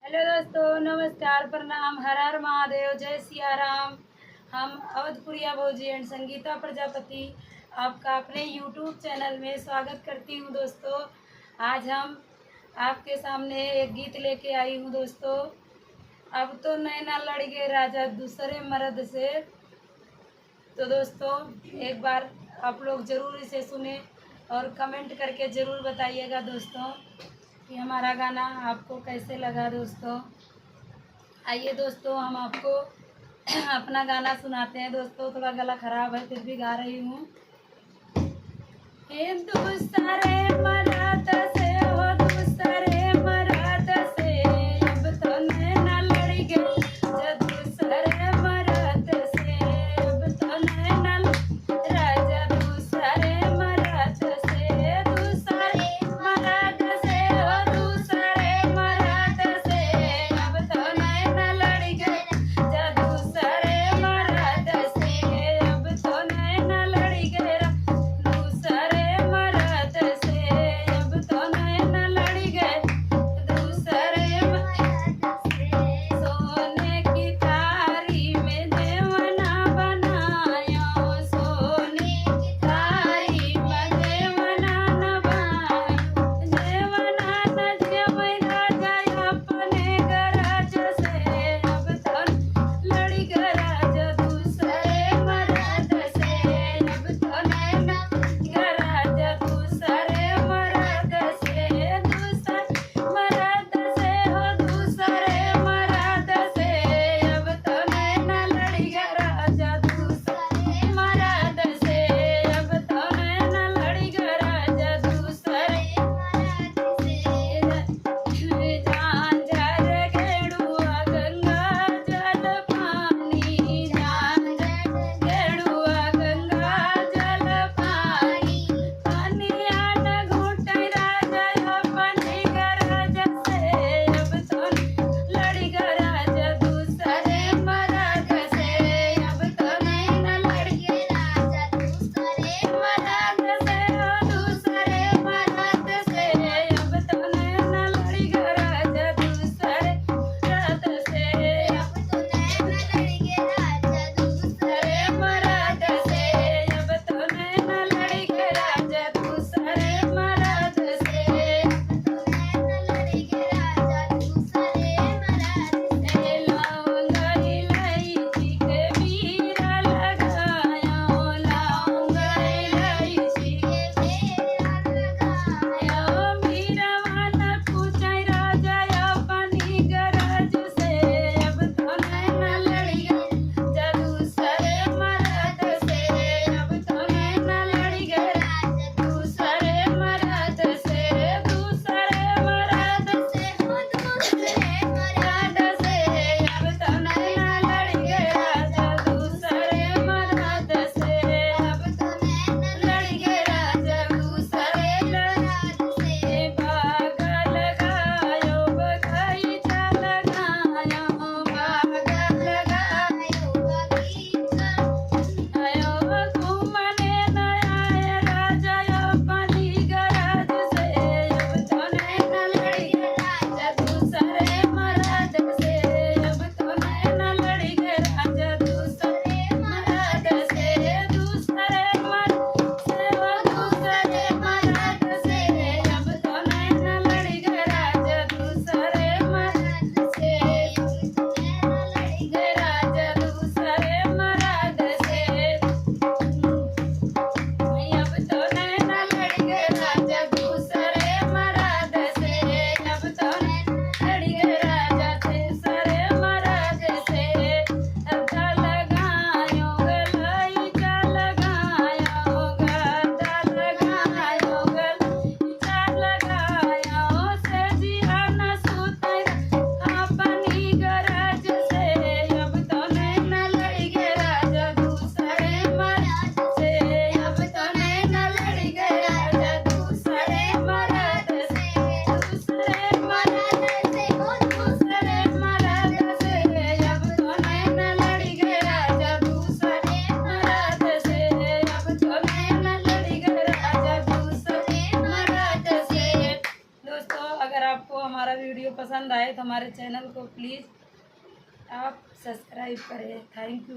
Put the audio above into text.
Hello दोस्तों, नमस्कार, प्रणाम, हर हर महादेव, जय सिया राम। हम अवधपुरिया भौजी एंड संगीता प्रजापति आपका अपने यूट्यूब चैनल में स्वागत करती हूँ दोस्तों। आज हम आपके सामने एक गीत लेके आई हूँ दोस्तों। अब तो नैना लड़ गए राजा दूसरे मर्द से। तो दोस्तों एक बार आप लोग ज़रूर इसे सुने और कमेंट करके ज़रूर बताइएगा दोस्तों कि हमारा गाना आपको कैसे लगा दोस्तों। आइए दोस्तों हम आपको अपना गाना सुनाते हैं दोस्तों। थोड़ा गला खराब है फिर भी गा रही हूँ। हे दूसरे मरात से हो दूसरे मरात से, अब तो नैना लड़ गए जो दूसरे मरात से, अब तो नैना राजा दूसरे मरात से, दूसरे मरात से हो दूसरे मरात से, अब तो नैना लड़ गए जो दूसरे मरात से, अब तो नैना लड़ गए दूसरे मरात से, हमारे चैनल को प्लीज़ आप सब्सक्राइब करें। Thank you.